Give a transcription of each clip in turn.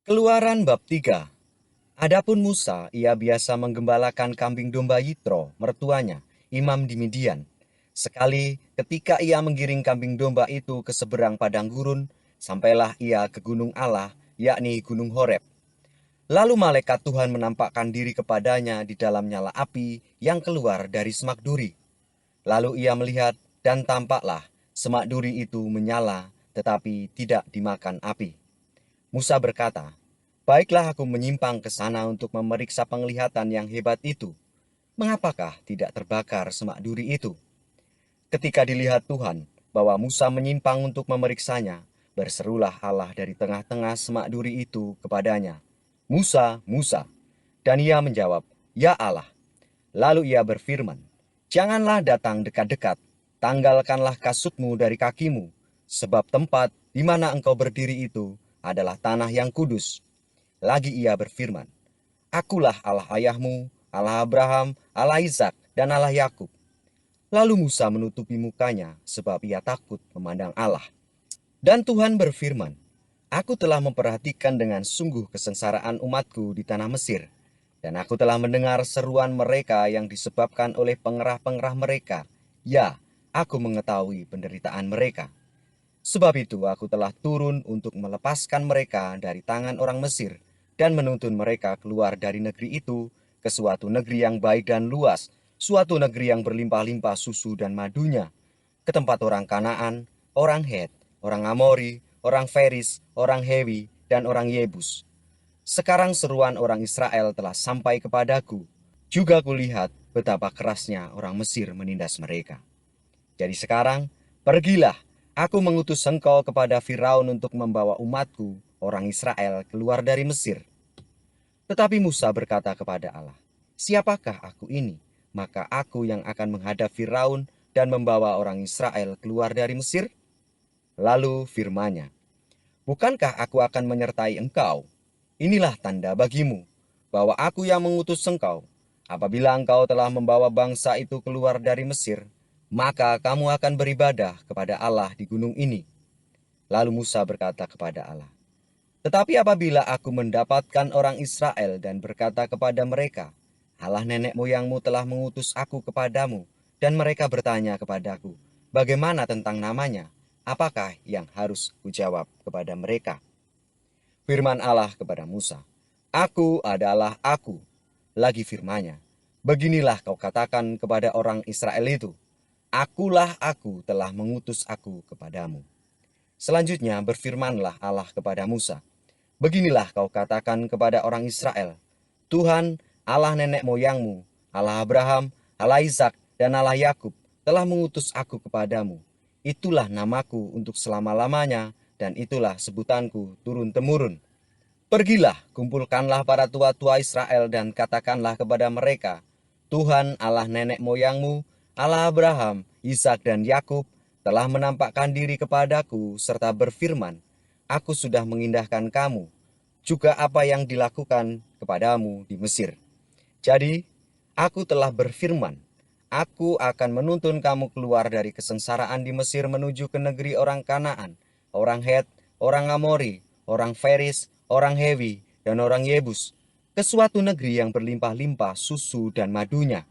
Keluaran bab 3. Adapun Musa, ia biasa menggembalakan kambing domba Yitro, mertuanya, imam di Midian. Sekali ketika ia menggiring kambing domba itu ke seberang padang gurun, sampailah ia ke gunung Allah, yakni gunung Horeb. Lalu malaikat Tuhan menampakkan diri kepadanya di dalam nyala api yang keluar dari semak duri. Lalu ia melihat dan tampaklah semak duri itu menyala, tetapi tidak dimakan api. Musa berkata, "Baiklah aku menyimpang ke sana untuk memeriksa penglihatan yang hebat itu. Mengapakah tidak terbakar semak duri itu?" Ketika dilihat Tuhan bahwa Musa menyimpang untuk memeriksanya, berserulah Allah dari tengah-tengah semak duri itu kepadanya, "Musa, Musa." Dan ia menjawab, "Ya Allah." Lalu ia berfirman, "Janganlah datang dekat-dekat, tanggalkanlah kasutmu dari kakimu, sebab tempat di mana engkau berdiri itu adalah tanah yang kudus." Lagi ia berfirman, "Akulah Allah ayahmu, Allah Abraham, Allah Ishak, dan Allah Yakub." Lalu Musa menutupi mukanya sebab ia takut memandang Allah. Dan Tuhan berfirman, "Aku telah memperhatikan dengan sungguh kesengsaraan umatku di tanah Mesir, dan aku telah mendengar seruan mereka yang disebabkan oleh pengerah-pengerah mereka. Ya, aku mengetahui penderitaan mereka. Sebab itu aku telah turun untuk melepaskan mereka dari tangan orang Mesir dan menuntun mereka keluar dari negeri itu ke suatu negeri yang baik dan luas, suatu negeri yang berlimpah-limpah susu dan madunya, ke tempat orang Kanaan, orang Het, orang Amori, orang Feris, orang Hewi, dan orang Yebus. Sekarang seruan orang Israel telah sampai kepadaku. Juga kulihat betapa kerasnya orang Mesir menindas mereka. Jadi sekarang, pergilah, aku mengutus engkau kepada Firaun untuk membawa umatku, orang Israel, keluar dari Mesir." Tetapi Musa berkata kepada Allah, "Siapakah aku ini? Maka aku yang akan menghadap Firaun dan membawa orang Israel keluar dari Mesir?" Lalu firman-Nya, "Bukankah aku akan menyertai engkau? Inilah tanda bagimu, bahwa aku yang mengutus engkau. Apabila engkau telah membawa bangsa itu keluar dari Mesir, maka kamu akan beribadah kepada Allah di gunung ini." Lalu Musa berkata kepada Allah, "Tetapi apabila aku mendapatkan orang Israel dan berkata kepada mereka, 'Allah nenek moyangmu telah mengutus aku kepadamu,' dan mereka bertanya kepadaku, 'Bagaimana tentang namanya?' Apakah yang harus kujawab kepada mereka?" Firman Allah kepada Musa, "Aku adalah Aku." Lagi firman-Nya, "Beginilah kau katakan kepada orang Israel itu, Akulah Aku telah mengutus aku kepadamu." Selanjutnya berfirmanlah Allah kepada Musa, "Beginilah kau katakan kepada orang Israel, Tuhan Allah nenek moyangmu, Allah Abraham, Allah Ishak, dan Allah Yakub telah mengutus aku kepadamu. Itulah namaku untuk selama-lamanya, dan itulah sebutanku turun-temurun. Pergilah, kumpulkanlah para tua-tua Israel dan katakanlah kepada mereka, Tuhan Allah nenek moyangmu, Allah Abraham, Ishak, dan Yakub telah menampakkan diri kepadaku serta berfirman, Aku sudah mengindahkan kamu, juga apa yang dilakukan kepadamu di Mesir. Jadi, aku telah berfirman, aku akan menuntun kamu keluar dari kesengsaraan di Mesir menuju ke negeri orang Kanaan, orang Het, orang Amori, orang Feris, orang Hewi, dan orang Yebus, ke suatu negeri yang berlimpah-limpah susu dan madunya.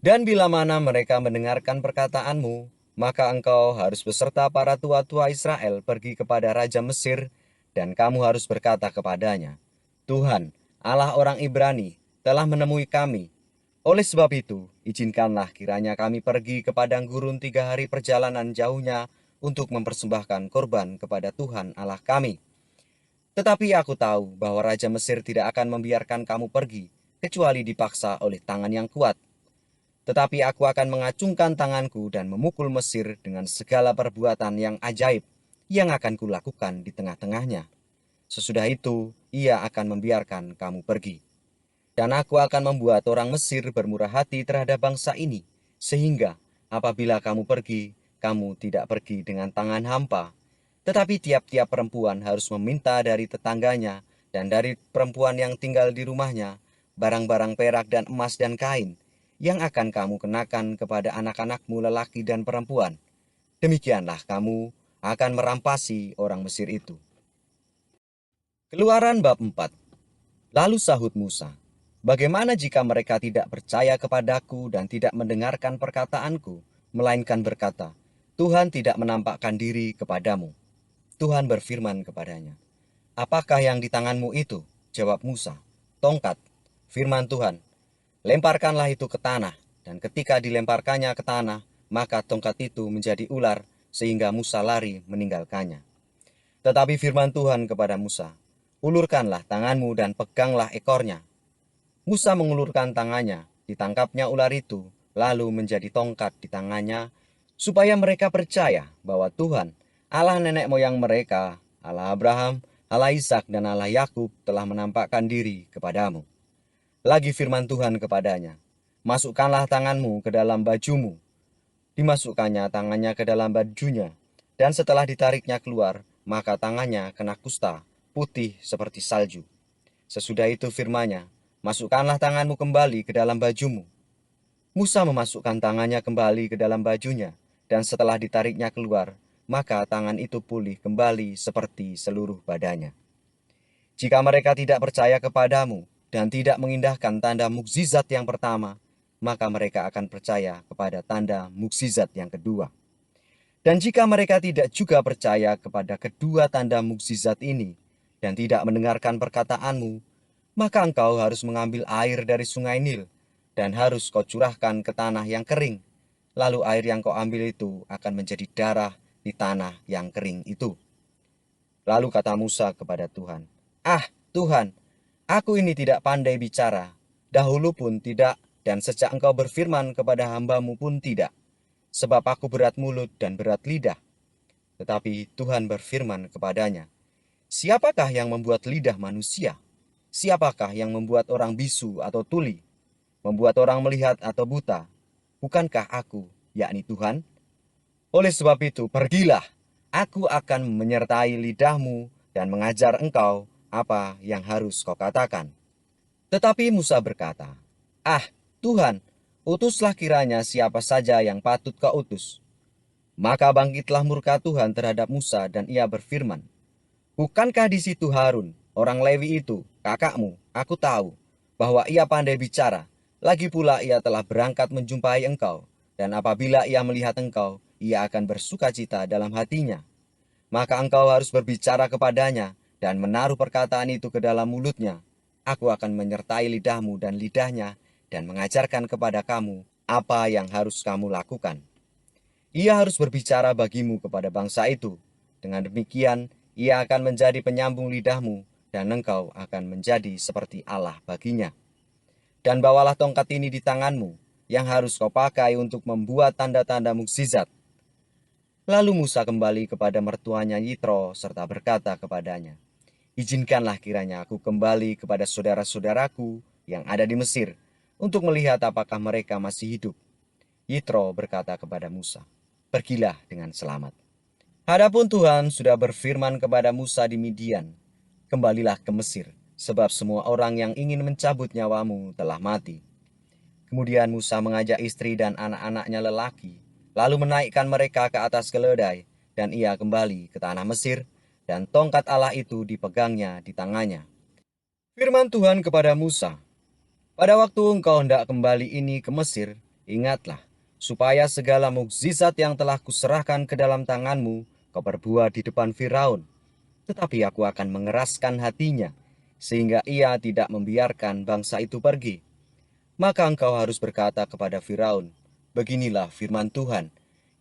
Dan bila mana mereka mendengarkan perkataanmu, maka engkau harus beserta para tua-tua Israel pergi kepada Raja Mesir, dan kamu harus berkata kepadanya, Tuhan, Allah orang Ibrani, telah menemui kami. Oleh sebab itu, izinkanlah kiranya kami pergi ke padang gurun 3 hari perjalanan jauhnya untuk mempersembahkan korban kepada Tuhan Allah kami. Tetapi aku tahu bahwa Raja Mesir tidak akan membiarkan kamu pergi, kecuali dipaksa oleh tangan yang kuat. Tetapi aku akan mengacungkan tanganku dan memukul Mesir dengan segala perbuatan yang ajaib yang akan kulakukan di tengah-tengahnya. Sesudah itu, ia akan membiarkan kamu pergi. Dan aku akan membuat orang Mesir bermurah hati terhadap bangsa ini, sehingga apabila kamu pergi, kamu tidak pergi dengan tangan hampa. Tetapi tiap-tiap perempuan harus meminta dari tetangganya dan dari perempuan yang tinggal di rumahnya barang-barang perak dan emas dan kain yang akan kamu kenakan kepada anak-anakmu lelaki dan perempuan. Demikianlah kamu akan merampasi orang Mesir itu. Keluaran bab 4. Lalu sahut Musa, "Bagaimana jika mereka tidak percaya kepadaku dan tidak mendengarkan perkataanku, melainkan berkata, Tuhan tidak menampakkan diri kepadamu?" Tuhan berfirman kepadanya, "Apakah yang di tanganmu itu?" Jawab Musa, "Tongkat." Firman Tuhan, "Lemparkanlah itu ke tanah." Dan ketika dilemparkannya ke tanah, maka tongkat itu menjadi ular, sehingga Musa lari meninggalkannya. Tetapi firman Tuhan kepada Musa, "Ulurkanlah tanganmu dan peganglah ekornya." Musa mengulurkan tangannya, ditangkapnya ular itu, lalu menjadi tongkat di tangannya, supaya mereka percaya bahwa Tuhan, Allah nenek moyang mereka, Allah Abraham, Allah Ishak dan Allah Yakub telah menampakkan diri kepadamu. Lagi firman Tuhan kepadanya, "Masukkanlah tanganmu ke dalam bajumu." Dimasukkannya tangannya ke dalam bajunya, dan setelah ditariknya keluar, maka tangannya kena kusta, putih seperti salju. Sesudah itu firman-Nya, "Masukkanlah tanganmu kembali ke dalam bajumu." Musa memasukkan tangannya kembali ke dalam bajunya, dan setelah ditariknya keluar, maka tangan itu pulih kembali seperti seluruh badannya. Jika mereka tidak percaya kepadamu dan tidak mengindahkan tanda mukjizat yang pertama, maka mereka akan percaya kepada tanda mukjizat yang kedua. Dan jika mereka tidak juga percaya kepada kedua tanda mukjizat ini dan tidak mendengarkan perkataanmu, maka engkau harus mengambil air dari sungai Nil dan harus kau curahkan ke tanah yang kering. Lalu air yang kau ambil itu akan menjadi darah di tanah yang kering itu. Lalu kata Musa kepada Tuhan, "Ah, Tuhan, aku ini tidak pandai bicara, dahulu pun tidak, dan sejak engkau berfirman kepada hambamu pun tidak, sebab aku berat mulut dan berat lidah." Tetapi Tuhan berfirman kepadanya, "Siapakah yang membuat lidah manusia? Siapakah yang membuat orang bisu atau tuli? Membuat orang melihat atau buta? Bukankah aku, yakni Tuhan? Oleh sebab itu, pergilah, aku akan menyertai lidahmu dan mengajar engkau apa yang harus kau katakan." Tetapi Musa berkata, "Ah, Tuhan, utuslah kiranya siapa saja yang patut kau utus." Maka bangkitlah murka Tuhan terhadap Musa dan ia berfirman, "Bukankah di situ Harun, orang Lewi itu, kakakmu? Aku tahu bahwa ia pandai bicara. Lagi pula ia telah berangkat menjumpai engkau. Dan apabila ia melihat engkau, ia akan bersuka cita dalam hatinya. Maka engkau harus berbicara kepadanya dan menaruh perkataan itu ke dalam mulutnya. Aku akan menyertai lidahmu dan lidahnya dan mengajarkan kepada kamu apa yang harus kamu lakukan. Ia harus berbicara bagimu kepada bangsa itu. Dengan demikian, ia akan menjadi penyambung lidahmu dan engkau akan menjadi seperti Allah baginya. Dan bawalah tongkat ini di tanganmu yang harus kau pakai untuk membuat tanda-tanda mukjizat." Lalu Musa kembali kepada mertuanya Yitro serta berkata kepadanya, "Izinkanlah kiranya aku kembali kepada saudara-saudaraku yang ada di Mesir untuk melihat apakah mereka masih hidup." Yitro berkata kepada Musa, "Pergilah dengan selamat." Adapun Tuhan sudah berfirman kepada Musa di Midian, "Kembalilah ke Mesir, sebab semua orang yang ingin mencabut nyawamu telah mati." Kemudian Musa mengajak istri dan anak-anaknya lelaki, lalu menaikkan mereka ke atas keledai, dan ia kembali ke tanah Mesir, dan tongkat Allah itu dipegangnya di tangannya. Firman Tuhan kepada Musa, "Pada waktu engkau hendak kembali ini ke Mesir, ingatlah, supaya segala mukjizat yang telah kuserahkan ke dalam tanganmu, kau perbuat di depan Firaun. Tetapi aku akan mengeraskan hatinya, sehingga ia tidak membiarkan bangsa itu pergi. Maka engkau harus berkata kepada Firaun, 'Beginilah firman Tuhan,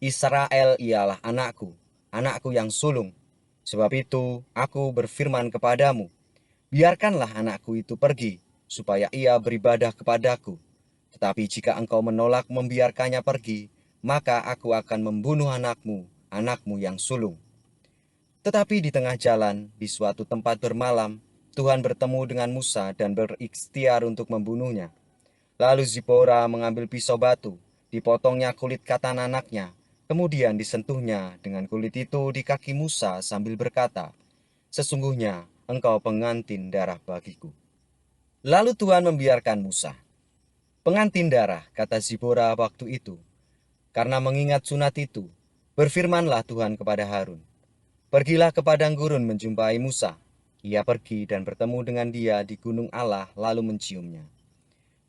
Israel ialah anakku, anakku yang sulung. Sebab itu aku berfirman kepadamu, biarkanlah anakku itu pergi, supaya ia beribadah kepadaku. Tetapi jika engkau menolak membiarkannya pergi, maka aku akan membunuh anakmu, anakmu yang sulung.' Tetapi di tengah jalan, di suatu tempat bermalam, Tuhan bertemu dengan Musa dan berikhtiar untuk membunuhnya. Lalu Zipora mengambil pisau batu, dipotongnya kulit katan anaknya, kemudian disentuhnya dengan kulit itu di kaki Musa sambil berkata, 'Sesungguhnya engkau pengantin darah bagiku.' Lalu Tuhan membiarkan Musa. 'Pengantin darah,' kata Zipora waktu itu. Karena mengingat sunat itu, berfirmanlah Tuhan kepada Harun, 'Pergilah ke padang gurun menjumpai Musa.' Ia pergi dan bertemu dengan dia di gunung Allah lalu menciumnya.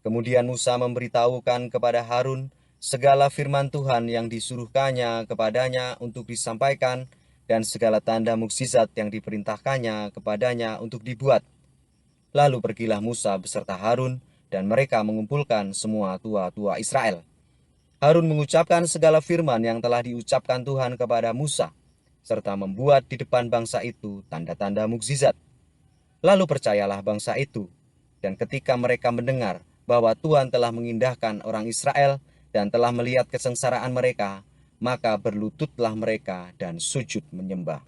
Kemudian Musa memberitahukan kepada Harun segala firman Tuhan yang disuruhkannya kepadanya untuk disampaikan dan segala tanda mukjizat yang diperintahkannya kepadanya untuk dibuat. Lalu pergilah Musa beserta Harun dan mereka mengumpulkan semua tua-tua Israel. Harun mengucapkan segala firman yang telah diucapkan Tuhan kepada Musa, serta membuat di depan bangsa itu tanda-tanda mukjizat. Lalu percayalah bangsa itu, dan ketika mereka mendengar bahwa Tuhan telah mengindahkan orang Israel dan telah melihat kesengsaraan mereka, maka berlututlah mereka dan sujud menyembah.